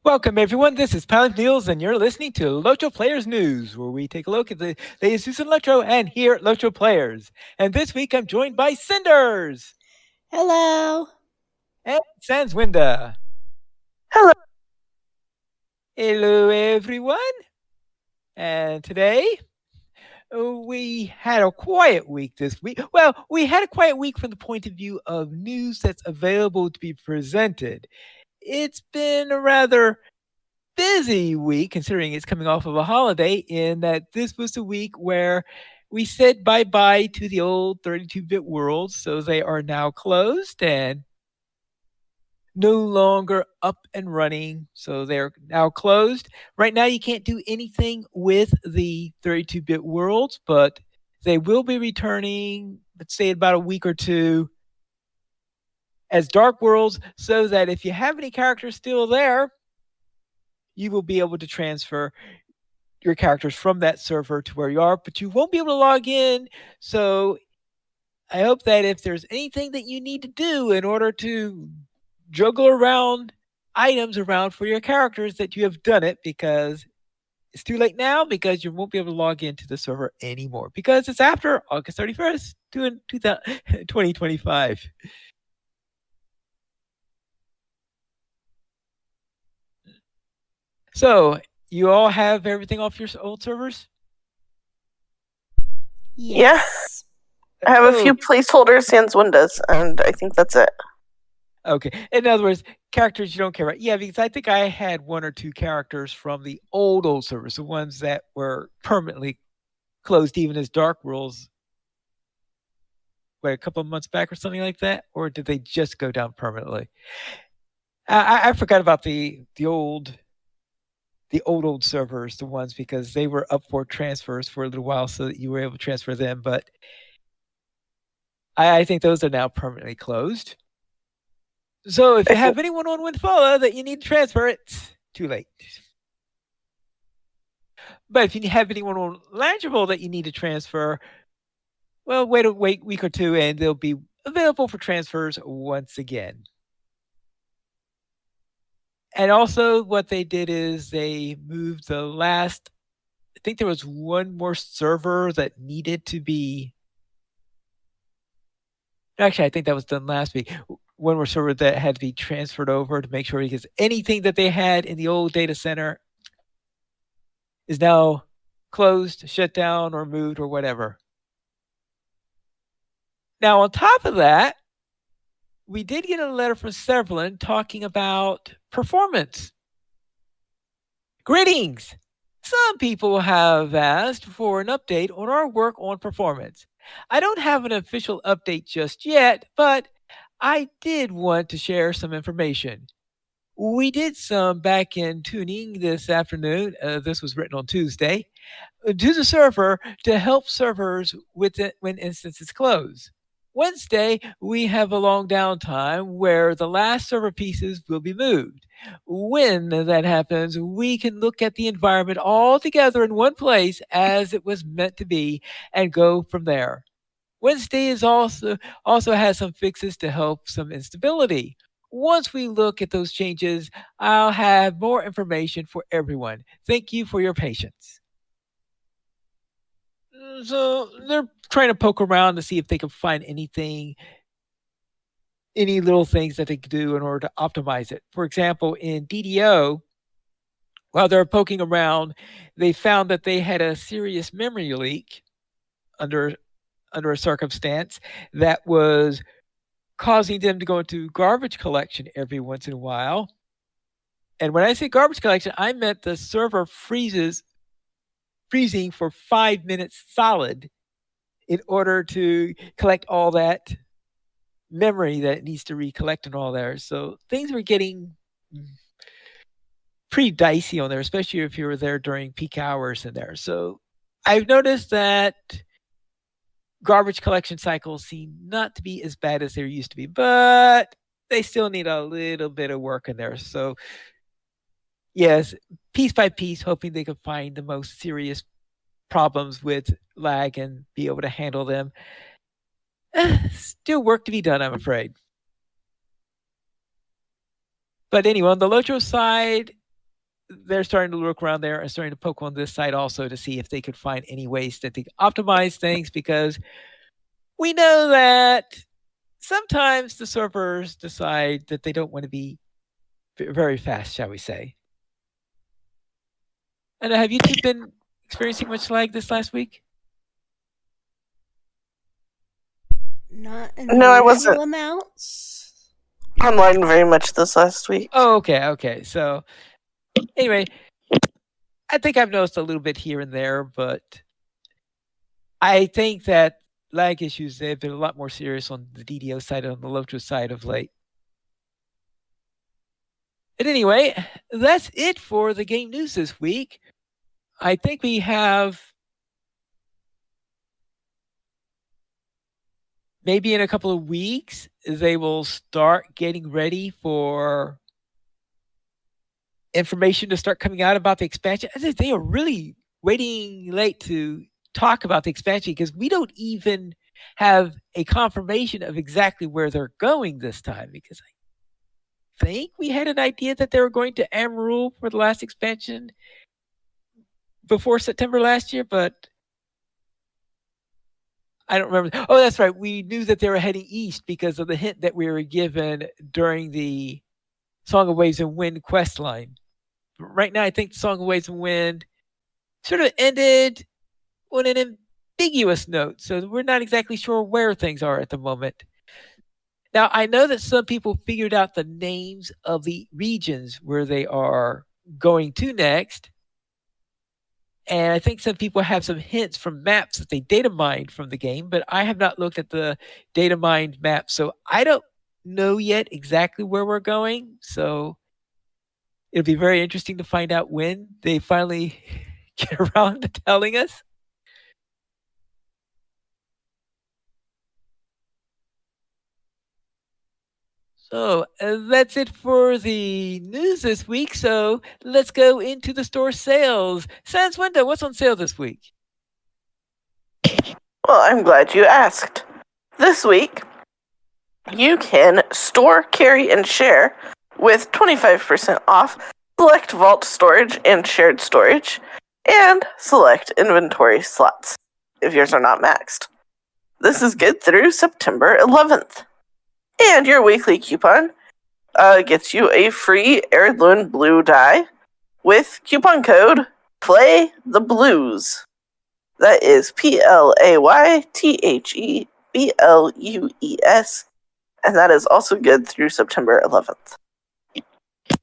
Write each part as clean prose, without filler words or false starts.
Welcome, everyone. This is Pilot Niels, and you're listening to LOTRO Players News, where we take a look at the latest news in LOTRO and here at LOTRO Players. And this week, I'm joined by Cinders Hello. and Sanswinda. Hello. Hello, everyone. And today, we had a quiet week this week. Well, we had a quiet week from the point of view of news that's available to be presented. It's been a rather busy week considering it's coming off of a holiday, in that this was the week where we said bye-bye to the old 32-bit worlds. So they are now closed and no longer up and running. So they're now closed. Right now you can't do anything with the 32-bit worlds, but they will be returning, let's say, in about a week or two as dark worlds, so that if you have any characters still there, you will be able to transfer your characters from that server to where you are, but you won't be able to log in. So I hope that if there's anything that you need to do in order to juggle around items around for your characters, that you have done it, because it's too late now, because you won't be able to log into the server anymore because it's after August 31st, 2025. So, you all have everything off your old servers? Yeah. Yes. I have a Oh, few placeholders, sans windows, and I think that's it. okay. In other words, characters you don't care about. Yeah, because I think I had one or two characters from the old servers, the ones that were permanently closed, even as Dark Worlds, a couple of months back or something like that, or did they just go down permanently? I forgot about the old servers, the ones, because they were up for transfers for a little while, so that you were able to transfer them. But I think those are now permanently closed. So if you have anyone on Windfalla that you need to transfer, it's too late. But if you have anyone on Langeable that you need to transfer, well, wait a week or two, and they'll be available for transfers once again. And also, what they did is they moved the last. I think there was one more server that needed to be. Actually, I think that was done last week. One more server that had to be transferred over to make sure, because anything that they had in the old data center is now closed, shut down, or moved, or whatever. Now, on top of that, we did get a letter from Severlin talking about performance. Greetings! Some people have asked for an update on our work on performance. I don't have an official update just yet, but I did want to share some information. We did some back-end tuning this afternoon. This was written on Tuesday, to the server to help servers with it when instances close. Wednesday, we have a long downtime where the last server pieces will be moved. When that happens, we can look at the environment all together in one place as it was meant to be and go from there. Wednesday is also has some fixes to help some instability. Once we look at those changes, I'll have more information for everyone. Thank you for your patience. So they're trying to poke around to see if they can find any little things that they could do in order to optimize it. For example, in DDO, while they're poking around, they found that they had a serious memory leak under a circumstance that was causing them to go into garbage collection every once in a while. And when I say garbage collection, I meant the server freezing for 5 minutes solid in order to collect all that memory that it needs to recollect and all there. So things were getting pretty dicey on there, especially if you were there during peak hours in there. So I've noticed that garbage collection cycles seem not to be as bad as they used to be, but they still need a little bit of work in there. So yes, piece by piece, hoping they can find the most serious problems with lag and be able to handle them. Still work to be done, I'm afraid. But anyway, on the LOTRO side, they're starting to look around there and starting to poke on this site also to see if they could find any ways that they could optimize things, because we know that sometimes the servers decide that they don't want to be very fast, shall we say. And have you two been experiencing much lag this last week? Not No, I unusual wasn't amounts. online very much this last week. Oh, okay. So anyway, I think I've noticed a little bit here and there, but I think that lag issues, they've been a lot more serious on the DDO side and on the LOTRO side of late. And anyway, that's it for the game news this week. I think we have maybe in a couple of weeks, they will start getting ready for information to start coming out about the expansion. I think they are really waiting late to talk about the expansion because we don't even have a confirmation of exactly where they're going this time, because I think we had an idea that they were going to Amaru for the last expansion before September last year, but I don't remember. Oh, that's right. We knew that they were heading east because of the hint that we were given during the Song of Waves and Wind quest line. But right now, I think Song of Waves and Wind sort of ended on an ambiguous note, so we're not exactly sure where things are at the moment. Now, I know that some people figured out the names of the regions where they are going to next. And I think some people have some hints from maps that they data mined from the game, but I have not looked at the data mined maps. So I don't know yet exactly where we're going. So it'll be very interesting to find out when they finally get around to telling us. So that's it for the news this week. So let's go into the store sales. Sans Window, what's on sale this week? Well, I'm glad you asked. This week, you can store, carry, and share with 25% off select vault storage and shared storage, and select inventory slots if yours are not maxed. This is good through September 11th. And your weekly coupon gets you a free heirloom blue die with coupon code PLAYTHEBLUES. That is PLAYTHEBLUES. And that is also good through September 11th.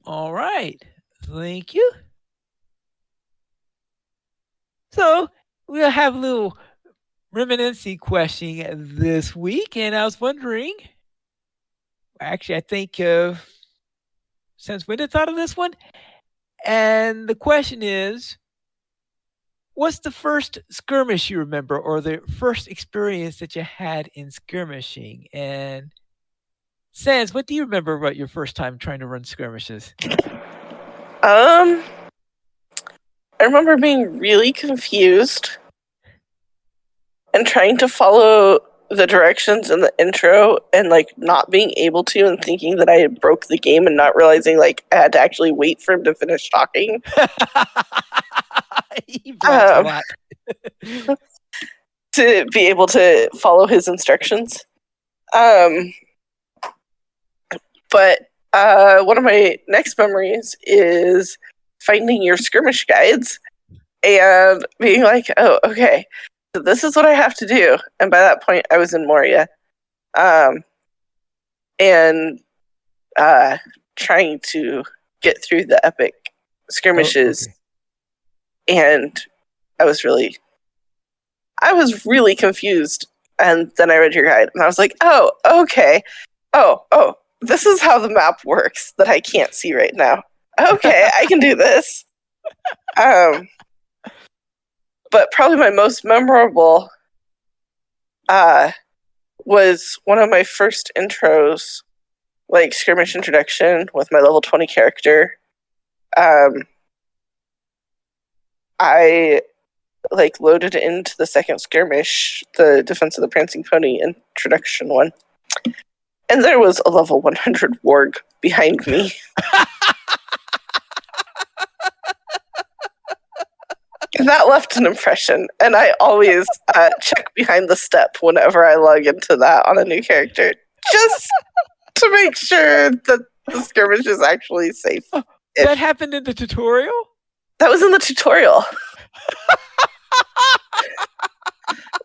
All right. Thank you. So we'll have a little reminiscence question this week. And I was wondering, actually, I think since when did thought of this one? And the question is, what's the first skirmish you remember, or the first experience that you had in skirmishing? And Sans, what do you remember about your first time trying to run skirmishes? I remember being really confused and trying to follow the directions in the intro and like not being able to, and thinking that I had broke the game and not realizing like I had to actually wait for him to finish talking. He brags a lot. To be able to follow his instructions. But one of my next memories is finding your skirmish guides and being like, oh, okay, so this is what I have to do. And by that point, I was in Moria. And trying to get through the epic skirmishes. Oh, okay. And I was really confused. And then I read your guide and I was like, oh, okay. Oh, this is how the map works that I can't see right now. Okay, I can do this. But probably my most memorable was one of my first intros, like skirmish introduction with my level 20 character. I like loaded into the second skirmish, the Defense of the Prancing Pony introduction one. And there was a level 100 warg behind me. And that left an impression, and I always check behind the step whenever I log into that on a new character, just to make sure that the skirmish is actually safe. That happened in the tutorial? That was in the tutorial.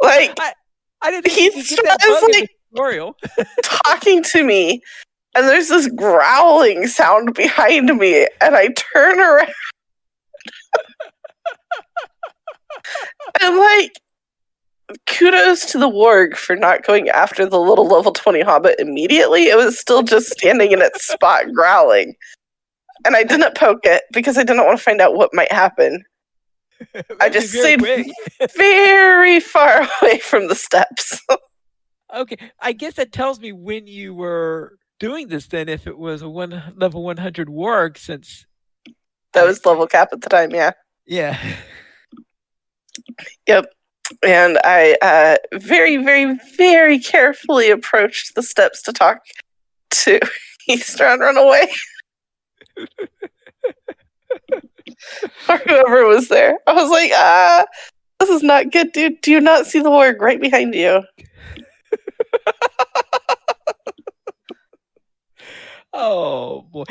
Like, I didn't think you could get that bug in the tutorial. Talking to me, and there's this growling sound behind me, and I turn around. And like, kudos to the warg for not going after the little level 20 hobbit immediately. It was still just standing in its spot growling. And I didn't poke it because I didn't want to find out what might happen. I just stayed very far away from the steps. Okay, I guess that tells me when you were doing this then, if it was a level 100 warg, since... That was level cap at the time, yeah. Yeah. Yep. And I very, very, very carefully approached the steps to talk to Easter and run away. Or whoever was there. I was like, this is not good, dude. Do you not see the warg right behind you? Oh, boy.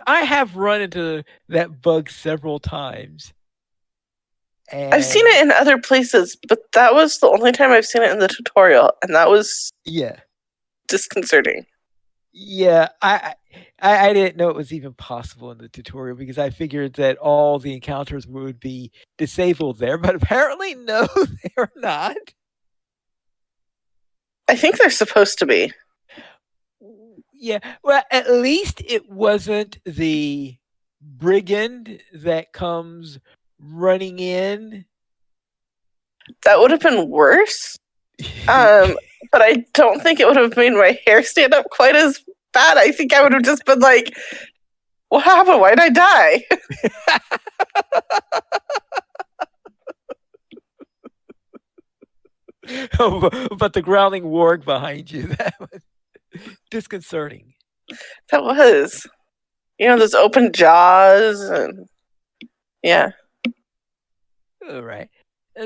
I have run into that bug several times. And I've seen it in other places, but that was the only time I've seen it in the tutorial, and that was disconcerting. Yeah, I didn't know it was even possible in the tutorial because I figured that all the encounters would be disabled there, but apparently no, they're not. I think they're supposed to be. Yeah, well, at least it wasn't the brigand that comes running in. That would have been worse. But I don't think it would have made my hair stand up quite as bad. I think I would have just been like, what happened? Why'd I die? But the growling warg behind you, that was disconcerting. That was. You know, those open jaws and yeah. All right.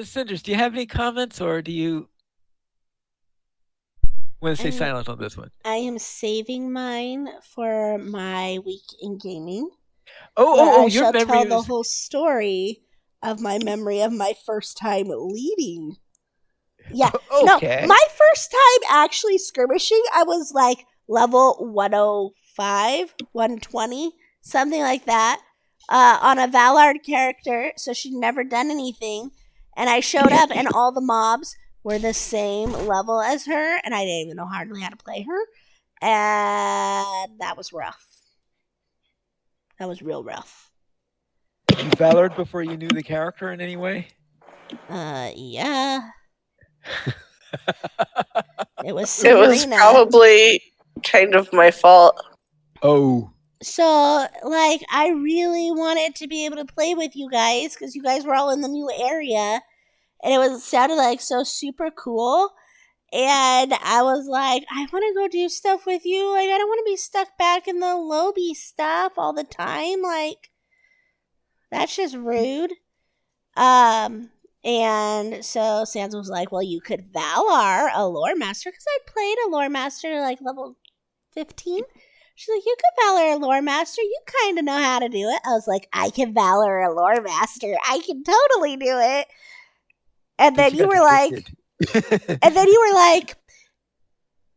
Cinders, do you have any comments, or do you want to stay silent on this one? I am saving mine for my week in gaming. I shall tell the whole story of my memory of my first time leading. Yeah. Okay. No, my first time actually skirmishing, I was like level 105, 120, something like that, on a Valard character. So she'd never done anything. And I showed up and all the mobs were the same level as her. And I didn't even know hardly how to play her. And that was rough. That was real rough. You Valard before you knew the character in any way? Yeah. It was Sabrina. It was probably kind of my fault. Oh. So, like, I really wanted to be able to play with you guys because you guys were all in the new area, and it sounded like so super cool. And I was like, I want to go do stuff with you. Like, I don't want to be stuck back in the lobby stuff all the time. Like, that's just rude. And so Sans was like, well, you could Valar a lore master, because I played a lore master like level 15. She's like, you could Valor a lore master. You kind of know how to do it. I was like, I can Valor a lore master. I can totally do it. And then you were like,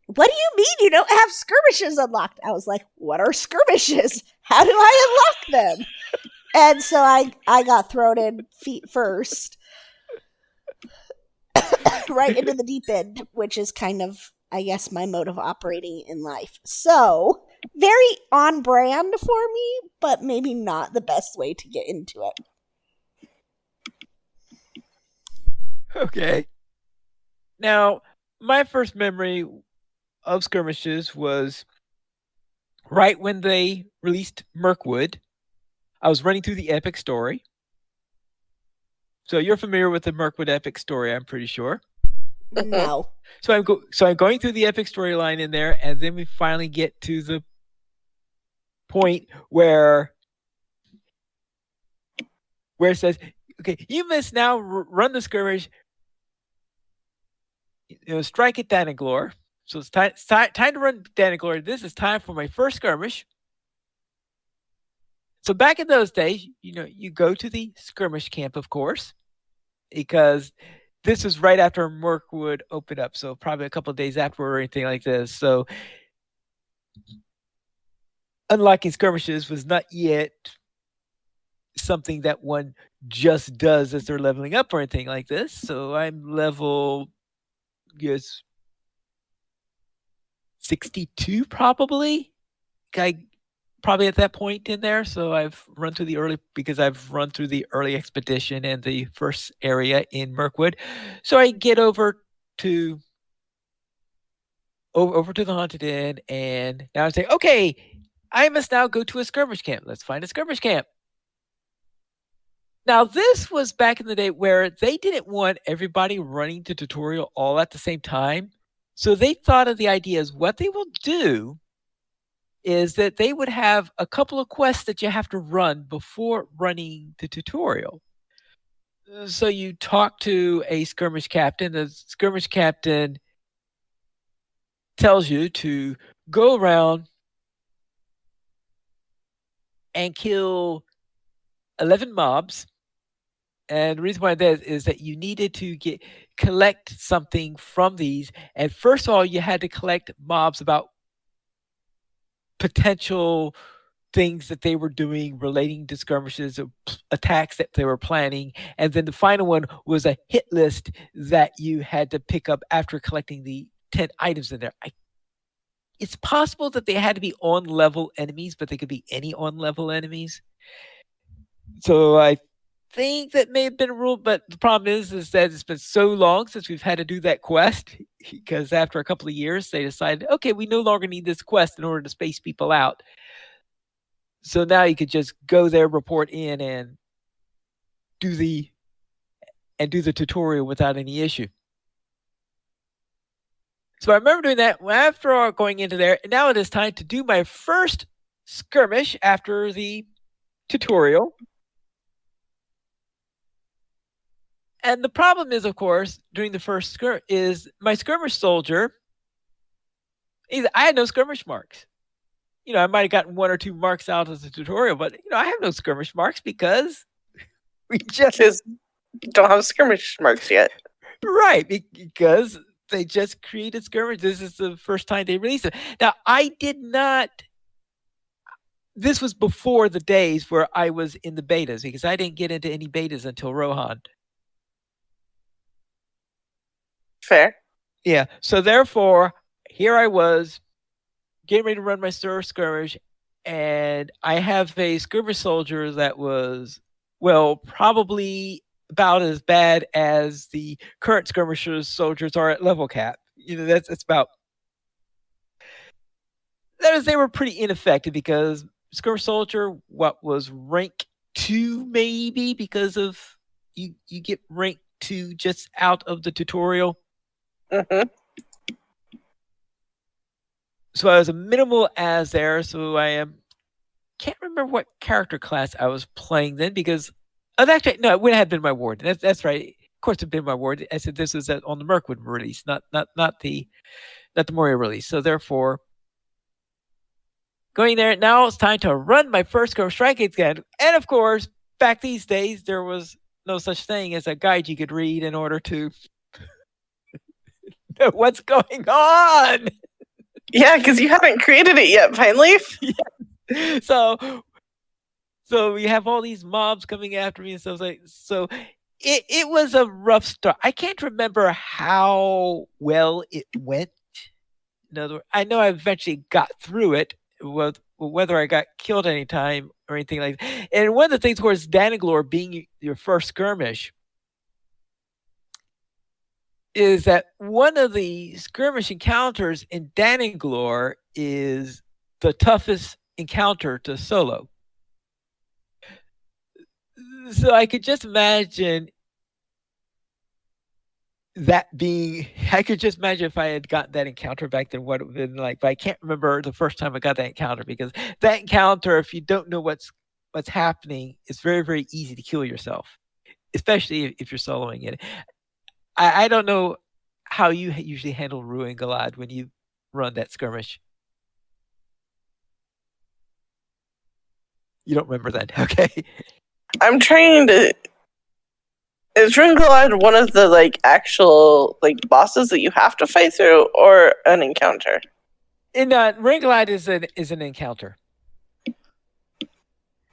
what do you mean you don't have skirmishes unlocked? I was like, what are skirmishes? How do I unlock them? And so I got thrown in feet first. Right into the deep end, which is kind of, I guess, my mode of operating in life. So, very on brand for me, but maybe not the best way to get into it. Okay. Now, my first memory of skirmishes was right when they released Mirkwood. I was running through the epic story. So you're familiar with the Mirkwood epic story, I'm pretty sure. No. So I'm going through the epic storyline in there, and then we finally get to the point where it says, Okay, you must now run the skirmish. Strike at Danaglor. So it's time to run Danaglor. This is time for my first skirmish. So back in those days, you go to the skirmish camp, of course, because this was right after Mirkwood opened up. So probably a couple of days after or anything like this. So unlocking skirmishes was not yet something that one just does as they're leveling up or anything like this. So I'm level, yes, 62 probably. Probably at that point in there. So I've run through the early expedition and the first area in Mirkwood. So I get over to the Haunted Inn, and now I say, okay, I must now go to a skirmish camp. Let's find a skirmish camp. Now, this was back in the day where they didn't want everybody running the tutorial all at the same time. So they thought of the idea as what they will do is that they would have a couple of quests that you have to run before running the tutorial. So you talk to a skirmish captain. The skirmish captain tells you to go around and kill 11 mobs. And the reason why that is that you needed to collect something from these. And first of all, you had to collect mobs about potential things that they were doing relating to skirmishes, attacks that they were planning. And then the final one was a hit list that you had to pick up after collecting the 10 items in there. It's possible that they had to be on-level enemies, but they could be any on-level enemies. So I think that may have been a rule, but the problem is that it's been so long since we've had to do that quest, because after a couple of years, they decided, okay, we no longer need this quest in order to space people out. So now you could just go there, report in, and do the tutorial without any issue. So I remember doing that after going into there. And now it is time to do my first skirmish after the tutorial. And the problem is, of course, during the first skirmish is my skirmish soldier. I had no skirmish marks. I might have gotten 1 or 2 marks out of the tutorial, but I have no skirmish marks because we just don't have skirmish marks yet. Right, because they just created skirmish. This is the first time they released it. Now, I did not. This was before the days where I was in the betas, because I didn't get into any betas until Rohan. Fair. Yeah. So therefore, here I was getting ready to run my skirmish, and I have a skirmish soldier that was, well, probably about as bad as the current skirmishers soldiers are at level cap. That's about. They were pretty ineffective because skirmish soldier, what was rank 2 maybe, because of you get rank 2 just out of the tutorial. Mm-hmm. So I was a minimal as there. So can't remember what character class I was playing then, because actually no, it would have been my warden. That's right. Of course, it'd been my warden. I said this was on the Mirkwood release, not the Moria release. So therefore, going there now, it's time to run my first go strike again. And of course, back these days, there was no such thing as a guide you could read in order to know what's going on. Yeah, because you haven't created it yet, Pineleaf. Yeah. So we have all these mobs coming after me and stuff like. So it was a rough start. I can't remember how well it went. In other words, I know I eventually got through it. Whether I got killed any time or anything like that. And one of the things was Danaglor being your first skirmish is that one of the skirmish encounters in Danaglor is the toughest encounter to solo. So I could just imagine I could just imagine if I had gotten that encounter back then, what it would have been like. But I can't remember the first time I got that encounter, because that encounter, if you don't know what's happening, it's very, very easy to kill yourself. especially if you're soloing it. I don't know how you usually handle Ruin Galad when you run that skirmish. You don't remember that, okay? I'm trying to. Is Ringalad one of the actual bosses that you have to fight through, or an encounter? In Ruin Galad is an encounter.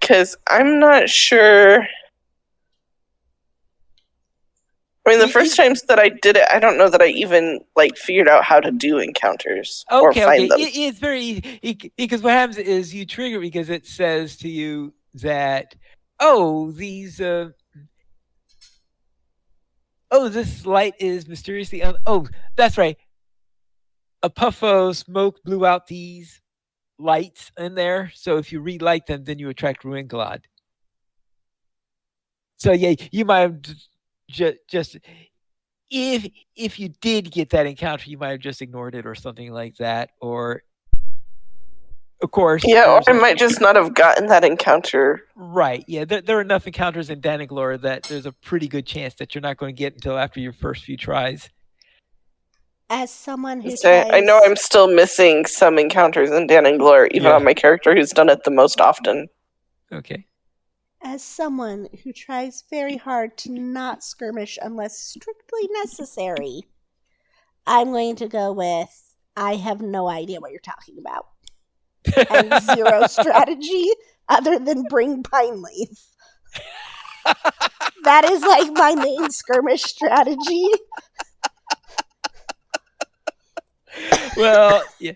Because I'm not sure. I mean, the first times that I did it, I don't know that I even figured out how to do encounters or find them. It's very easy because what happens is you trigger because it says to you that these this light is mysteriously that's right. A puff of smoke blew out these lights in there, so if you relight them, then you attract Ruin Galad. So yeah, you might have just if you did get that encounter, you might have just ignored it or something like that, or of course, yeah, or I might just not have gotten that encounter. Right? Yeah, there are enough encounters in Danaglor that there's a pretty good chance that you're not going to get until after your first few tries. As someone who I know I'm still missing some encounters in Danaglor, even on my character who's done it the most often. Okay. As someone who tries very hard to not skirmish unless strictly necessary, I'm going to go with I have no idea what you're talking about. And 0 strategy other than bring Pineleaf. That is my main skirmish strategy. Well, yeah.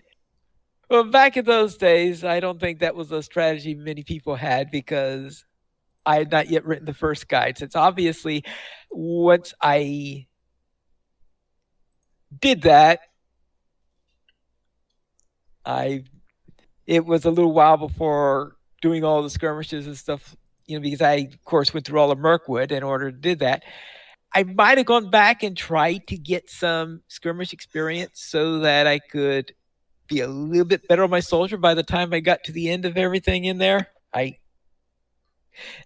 Well, back in those days, I don't think that was a strategy many people had because I had not yet written the first guide. Since obviously, once I did that, it was a little while before doing all the skirmishes and stuff, because I, of course, went through all of Mirkwood in order to do that. I might have gone back and tried to get some skirmish experience so that I could be a little bit better on my soldier by the time I got to the end of everything in there.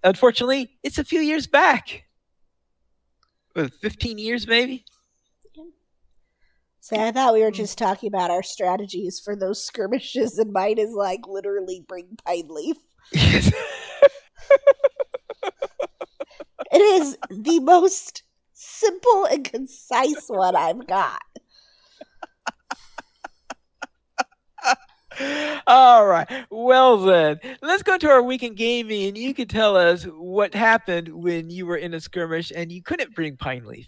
Unfortunately, it's a few years back. 15 years maybe? So I thought we were just talking about our strategies for those skirmishes, and mine is literally bring Pineleaf. Yes. It is the most simple and concise one I've got. All right. Well, then, let's go to our weekend gaming, and you can tell us what happened when you were in a skirmish and you couldn't bring Pineleaf.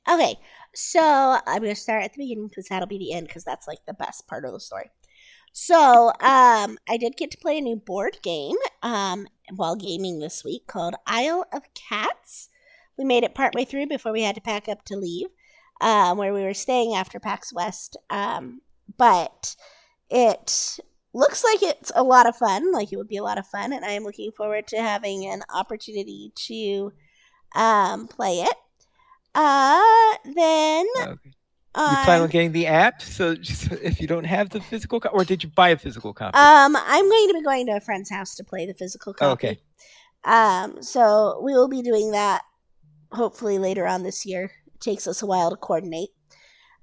Okay, so I'm going to start at the beginning because that'll be the end because that's the best part of the story. So I did get to play a new board game while gaming this week called Isle of Cats. We made it partway through before we had to pack up to leave, where we were staying after PAX West. But it looks like it's a lot of fun, it would be a lot of fun, and I am looking forward to having an opportunity to play it. Then okay. You plan on getting the app? So if you don't have the physical copy, or did you buy a physical copy? I'm going to be going to a friend's house to play the physical copy. Okay. So we will be doing that hopefully later on this year. It takes us a while to coordinate.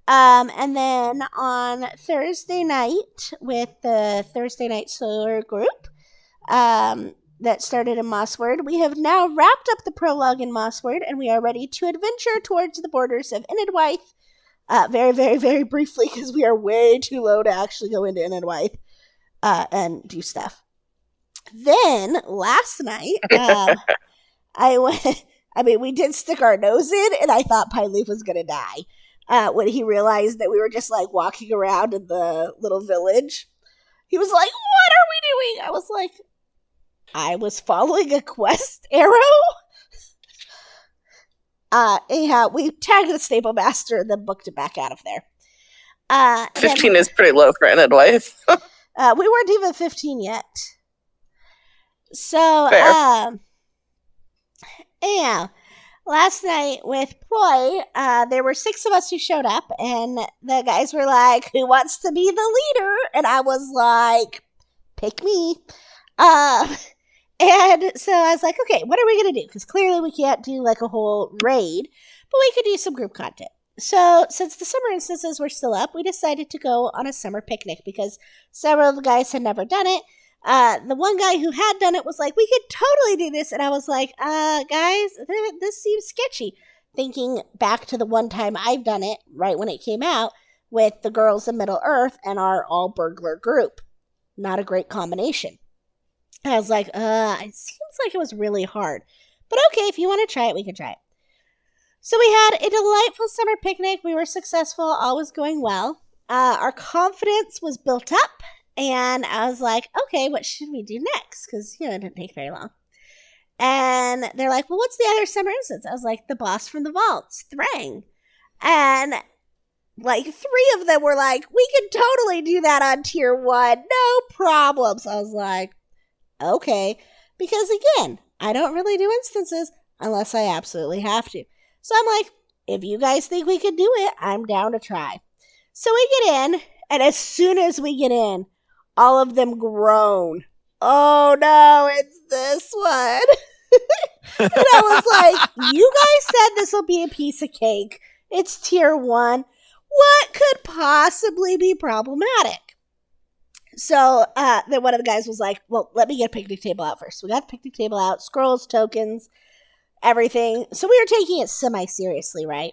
And then on Thursday night with the Thursday Night Solar group, that started in Mossword, we have now wrapped up the prologue in Mossword, and we are ready to adventure towards the borders of Inedwythe. Very, very, very briefly, because we are way too low to actually go into Inedwythe and do stuff. Then last night, we did stick our nose in, and I thought Pineleaf was gonna die when he realized that we were just walking around in the little village. He was like, "What are we doing?" I was like, I was following a quest arrow. Anyhow, we tagged the stable master and then booked it back out of there. 15 is pretty low for Inedwythe. We weren't even 15 yet. So, anyhow, last night with Ploy, there were 6 of us who showed up, and the guys were like, "Who wants to be the leader?" And I was like, "Pick me." And so I was like, okay, what are we going to do? Because clearly we can't do like a whole raid, but we could do some group content. So since the summer instances were still up, we decided to go on a summer picnic because several of the guys had never done it. The one guy who had done it was like, we could totally do this. And I was like, guys, this seems sketchy. Thinking back to the one time I've done it, right when it came out, with the girls in Middle Earth and our all burglar group. Not a great combination. I was like, it seems like it was really hard. But okay, if you want to try it, we can try it. So we had a delightful summer picnic. We were successful. All was going well. Our confidence was built up. And I was like, okay, what should we do next? Because, it didn't take very long. And they're like, well, what's the other summer instance? I was like, the boss from the vaults, Thrang. And like 3 of them were like, we can totally do that on tier 1. No problems. I was like, okay. Because again, I don't really do instances unless I absolutely have to. So I'm like, if you guys think we can do it, I'm down to try. So we get in, and as soon as we get in, all of them groan. Oh no, it's this one. And I was like, you guys said this will be a piece of cake. It's tier 1. What could possibly be problematic? So then one of the guys was like, well, let me get a picnic table out first. So we got the picnic table out, scrolls, tokens, everything. So we were taking it semi-seriously, right?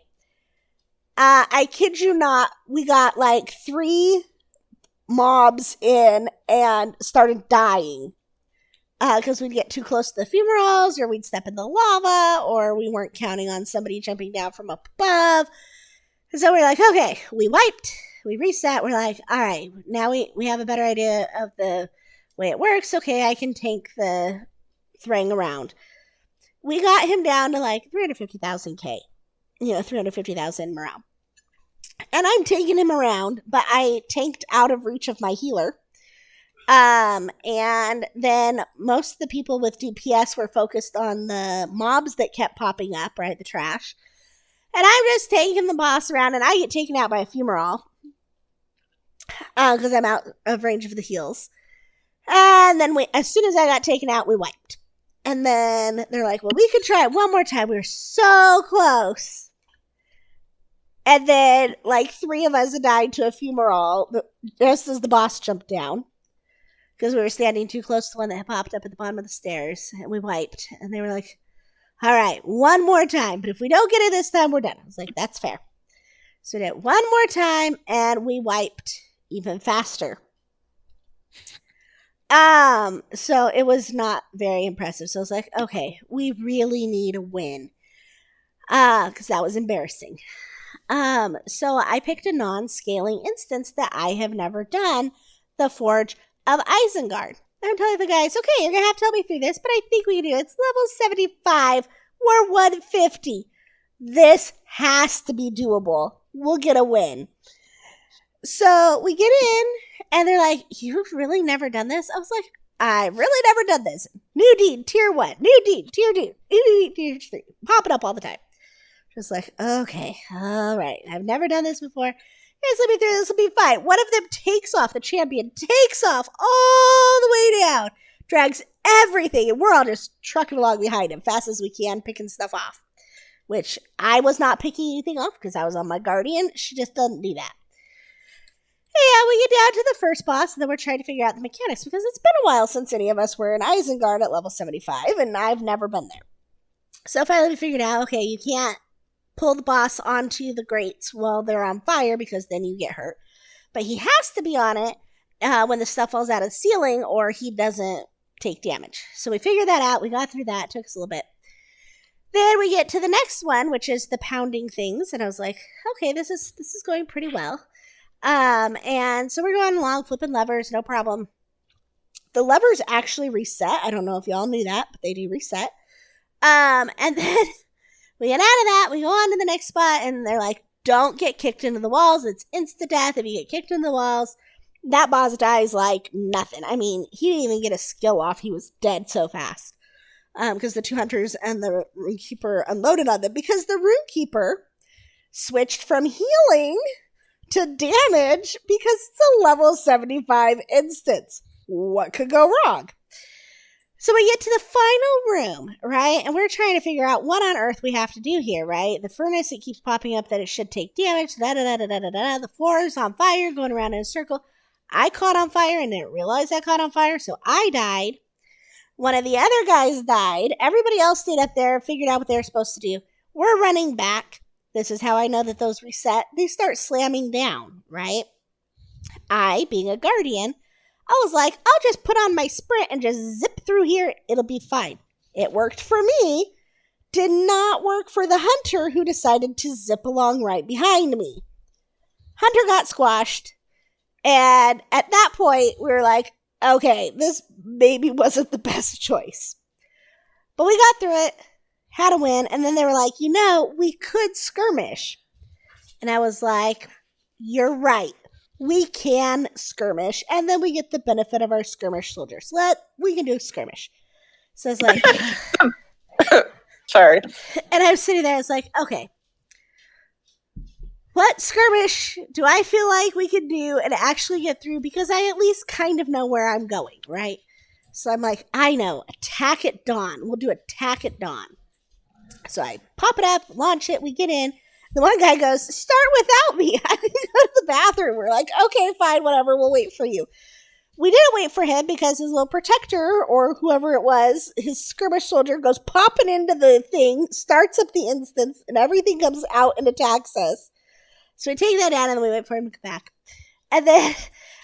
I kid you not, we got like 3 mobs in and started dying. Because we'd get too close to the fumaroles, or we'd step in the lava, or we weren't counting on somebody jumping down from up above. And so we're like, okay, we wiped, we reset. We're like, all right, now we have a better idea of the way it works. Okay, I can tank the Thrang around. We got him down to like 350,000 K, 350,000 morale. And I'm taking him around, but I tanked out of reach of my healer. And then most of the people with DPS were focused on the mobs that kept popping up, right? The trash. And I'm just taking the boss around, and I get taken out by a fumarole. Because I'm out of range of the heals. And then as soon as I got taken out, we wiped. And then they're like, well, we could try it one more time. We were so close. And then like 3 of us died to a fumarole just as the boss jumped down. Because we were standing too close to the one that had popped up at the bottom of the stairs. And we wiped. And they were like, all right, one more time. But if we don't get it this time, we're done. I was like, that's fair. So we did it one more time, and we wiped even faster. So it was not very impressive. So I was like, okay, we really need a win. Because that was embarrassing. So I picked a non-scaling instance that I have never done, the Forge of Isengard. I'm telling the guys, okay, you're going to have to help me through this, but I think we can do it. It's level 75. We're 150. This has to be doable. We'll get a win. So we get in, and they're like, you've really never done this? I was like, I've really never done this. New deed, tier 1. New deed, tier 2. New deed, tier 3. Pop it up all the time. Just like, okay, all right. I've never done this before. Yes, let me through. This will be fine. One of them takes off. The champion takes off all the way down. Drags everything. And we're all just trucking along behind him fast as we can, picking stuff off. Which I was not picking anything off because I was on my guardian. She just doesn't do that. Yeah, we get down to the first boss, and then we're trying to figure out the mechanics because it's been a while since any of us were in Isengard at level 75, and I've never been there. So finally we figured out, okay, you can't pull the boss onto the grates while they're on fire because then you get hurt. But he has to be on it when the stuff falls out of the ceiling or he doesn't take damage. So we figured that out. We got through that. It took us a little bit. Then we get to the next one, which is the pounding things. And I was like, okay, this is going pretty well. And so we're going along, flipping levers, no problem. The levers actually reset. I don't know if y'all knew that, but they do reset. And then we get out of that, we go on to the next spot, and they're like, don't get kicked into the walls. It's insta-death if you get kicked into the walls. That boss dies like nothing. I mean, he didn't even get a skill off. He was dead so fast. Because the 2 hunters and the Runekeeper unloaded on them. Because the Runekeeper switched from healing to damage because it's a level 75 instance. What could go wrong? So we get to the final room, right? And we're trying to figure out what on earth we have to do here, right? The furnace, it keeps popping up that it should take damage. The floor is on fire, going around in a circle. I caught on fire and didn't realize I caught on fire, so I died. One of the other guys died. Everybody else stayed up there, figured out what they were supposed to do. We're running back. This is how I know that those reset. They start slamming down, right? I, being a guardian, I was like, I'll just put on my sprint and just zip through here. It'll be fine. It worked for me. Did not work for the hunter who decided to zip along right behind me. Hunter got squashed. And at that point, we were like, okay, this maybe wasn't the best choice. But we got through it, had a win, and then they were like, we could skirmish. And I was like, you're right. We can skirmish, and then we get the benefit of our skirmish soldiers. We can do a skirmish. So I was like, sorry. And I was sitting there, I was like, okay, what skirmish do I feel like we could do and actually get through? Because I at least kind of know where I'm going, right? So I'm like, I know, attack at dawn. We'll do attack at dawn. So I pop it up, launch it, we get in. The one guy goes, start without me. I can go to the bathroom. We're like, okay, fine, whatever. We'll wait for you. We didn't wait for him because his little protector or whoever it was, his skirmish soldier goes popping into the thing, starts up the instance, and everything comes out and attacks us. So we take that down and then we wait for him to come back. And then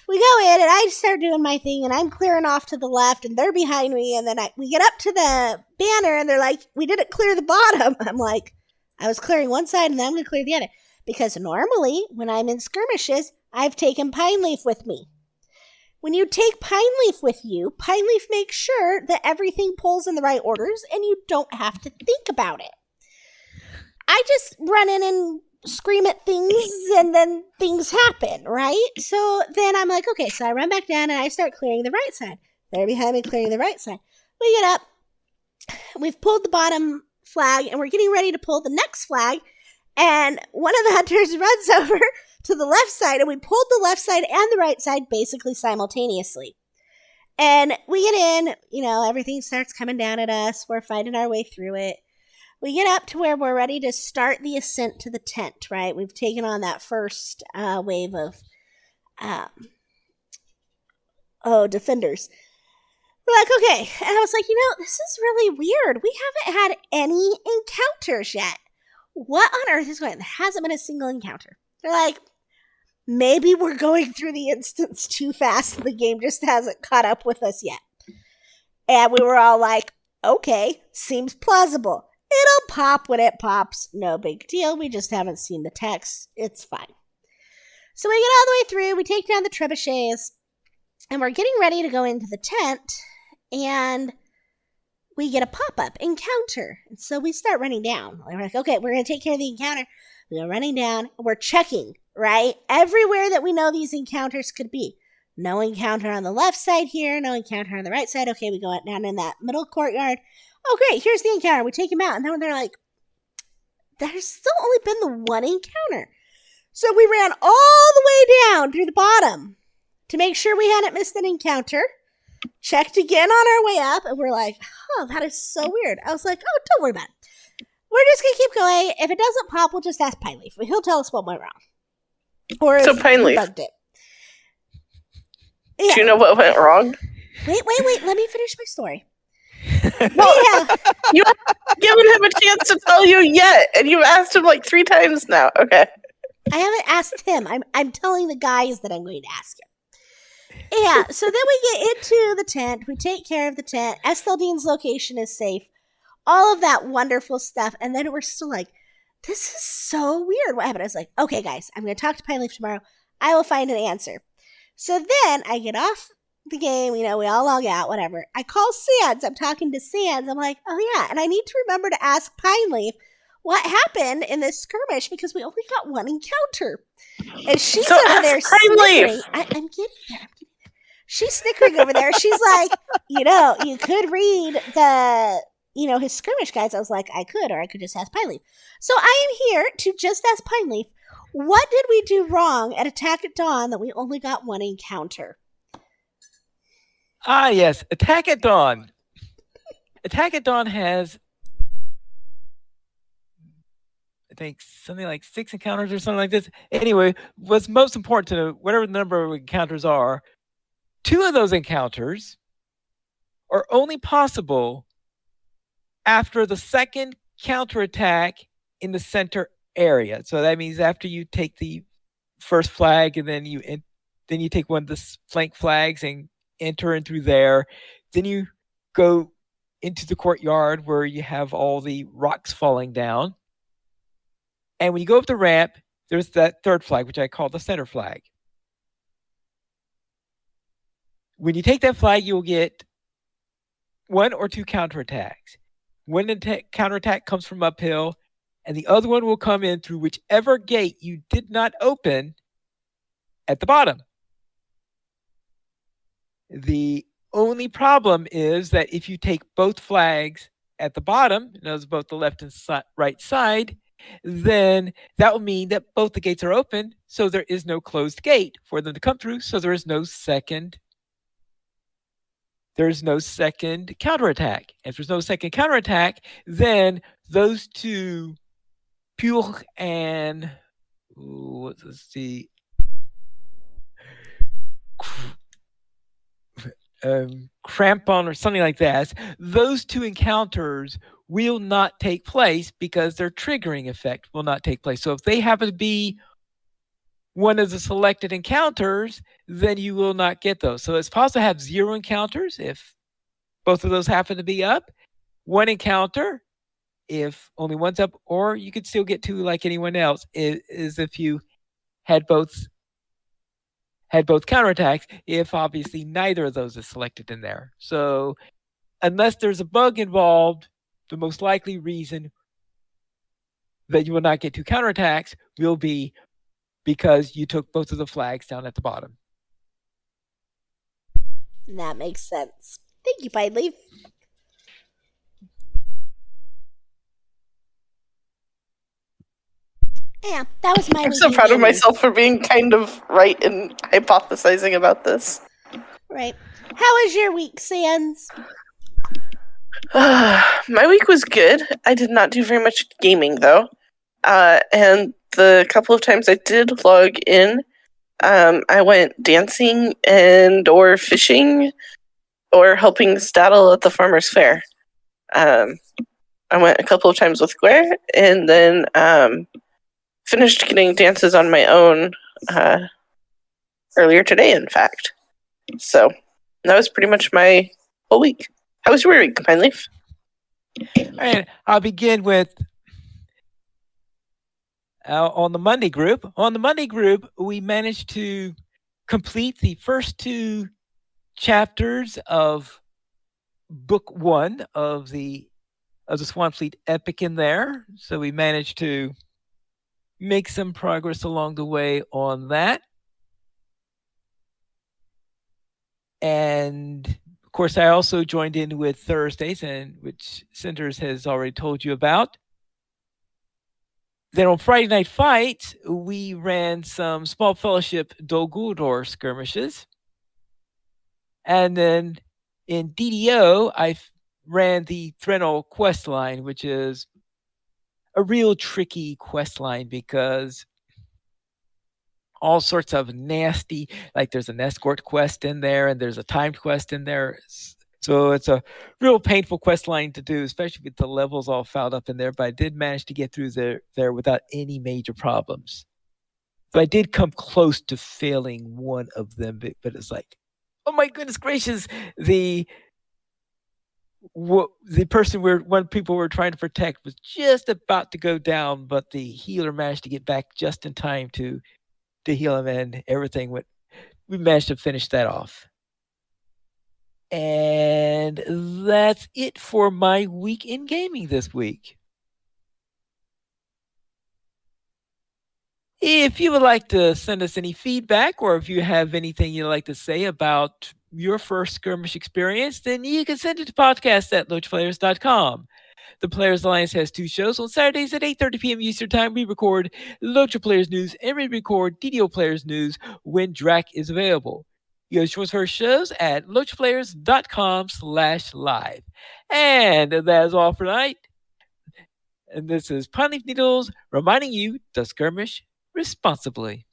we go in and I start doing my thing and I'm clearing off to the left and they're behind me. And then we get up to the banner and they're like, we didn't clear the bottom. I'm like, I was clearing one side and then I'm going to clear the other. Because normally when I'm in skirmishes, I've taken Pineleaf with me. When you take Pineleaf with you, Pineleaf makes sure that everything pulls in the right orders and you don't have to think about it. I just run in and scream at things and then things happen, right? So then I'm like, okay, so I run back down and I start clearing the right side. They're behind me clearing the right side. We get up, we've pulled the bottom flag and we're getting ready to pull the next flag, and one of the hunters runs over to the left side and we pulled the left side and the right side basically simultaneously. And we get in, everything starts coming down at us. We're fighting our way through it. We get up to where we're ready to start the ascent to the tent, right? We've taken on that first wave of defenders. We're like, okay. And I was like, this is really weird. We haven't had any encounters yet. What on earth is going on? There hasn't been a single encounter. They're like, maybe we're going through the instance too fast and the game just hasn't caught up with us yet. And we were all like, okay, seems plausible. It'll pop when it pops. No big deal. We just haven't seen the text. It's fine. So we get all the way through. We take down the trebuchets. And we're getting ready to go into the tent. And we get a pop-up encounter. And so we start running down. We're like, okay, we're going to take care of the encounter. We go running down. And we're checking, right? Everywhere that we know these encounters could be. No encounter on the left side here. No encounter on the right side. Okay, we go down in that middle courtyard. Oh, great, here's the encounter. We take him out. And then they're like, there's still only been the one encounter. So we ran all the way down through the bottom to make sure we hadn't missed an encounter. Checked again on our way up. And we're like, oh, that is so weird. I was like, oh, don't worry about it. We're just going to keep going. If it doesn't pop, we'll just ask Pineleaf. He'll tell us what went wrong. Or So if Pineleaf, we bugged it. Yeah. do you know what went wrong? Wait. Let me finish my story. Well, you haven't given him a chance to tell you yet, and you've asked him like 3 times now. Okay. I haven't asked him. I'm telling the guys that I'm going to ask him. Yeah, so then we get into the tent. We take care of the tent. Esteldine's location is safe. All of that wonderful stuff. And then we're still like, this is so weird. What happened? I was like, okay, guys, I'm going to talk to Pineleaf tomorrow. I will find an answer. So then I get off the game, we all log out, whatever. I call Sands. I'm talking to Sands. I'm like, oh yeah, and I need to remember to ask Pineleaf what happened in this skirmish because we only got one encounter. And she's over there snickering. I'm getting there. She's snickering over there. She's like, you could read the, his skirmish guides. I was like, I could, or I could just ask Pineleaf. So I am here to just ask Pineleaf, what did we do wrong at Attack at Dawn that we only got one encounter? Ah, yes. Attack at Dawn Attack at Dawn has, I think, something like 6 encounters or something like this. Anyway, what's most important to know, whatever the number of encounters are, 2 of those encounters are only possible after the second counterattack in the center area. So that means after you take the first flag and then you take one of the flank flags and enter in through there. Then you go into the courtyard where you have all the rocks falling down. And when you go up the ramp, there's that third flag, which I call the center flag. When you take that flag, you'll get 1 or 2 counterattacks. One counterattack comes from uphill, and the other one will come in through whichever gate you did not open at the bottom. The only problem is that if you take both flags at the bottom, those both the left and right side, then that will mean that both the gates are open, so there is no closed gate for them to come through, so there is no second counterattack. If there's no second counterattack, then those two Pure and let's see, Crampon or something like that, those 2 encounters will not take place because their triggering effect will not take place. So if they happen to be one of the selected encounters, then you will not get those. So it's possible to have 0 encounters if both of those happen to be up, 1 encounter if only one's up, or you could still get 2 like anyone else, is if you had both counterattacks, if obviously neither of those is selected in there. So unless there's a bug involved, the most likely reason that you will not get 2 counterattacks will be because you took both of the flags down at the bottom. That makes sense. Thank you, Pineleaf. Yeah, that was my I'm so proud of myself for being kind of right in hypothesizing about this. Right. How was your week, Sans? My week was good. I did not do very much gaming, though. And the couple of times I did log in, I went dancing and or fishing or helping Staddle at the farmer's fair. I went a couple of times with Guer, and then finished getting dances on my own earlier today, in fact. So that was pretty much my whole week. How was your week, Pineleaf? And I'll begin with on the Monday group. On the Monday group, we managed to complete the first 2 chapters of book 1 of the Swanfleet epic in there. So we managed to make some progress along the way on that. And of course, I also joined in with Thursdays, and which Cinders has already told you about. Then on Friday Night Fights, we ran some small fellowship Dol Guldur skirmishes. And then in DDO, I ran the Threnol quest line, which is a real tricky quest line because all sorts of nasty, like there's an escort quest in there and there's a timed quest in there. So it's a real painful quest line to do, especially with the levels all fouled up in there. But I did manage to get through there without any major problems. So I did come close to failing one of them, but it's like, oh my goodness gracious, the person one people were trying to protect was just about to go down, but the healer managed to get back just in time to heal him, and everything went. We managed to finish that off. And that's it for my week in gaming this week. If you would like to send us any feedback, or if you have anything you'd like to say about your first skirmish experience, then you can send it to podcast@LOTROplayers.com. The Players Alliance has 2 shows. On Saturdays at 8:30 p.m. Eastern Time, we record LOTRO Players News, and we record DDO Players News when Drac is available. You can join her shows at loachplayers.com/live. And that's all for tonight. And this is Pineleaf Needles reminding you to skirmish responsibly.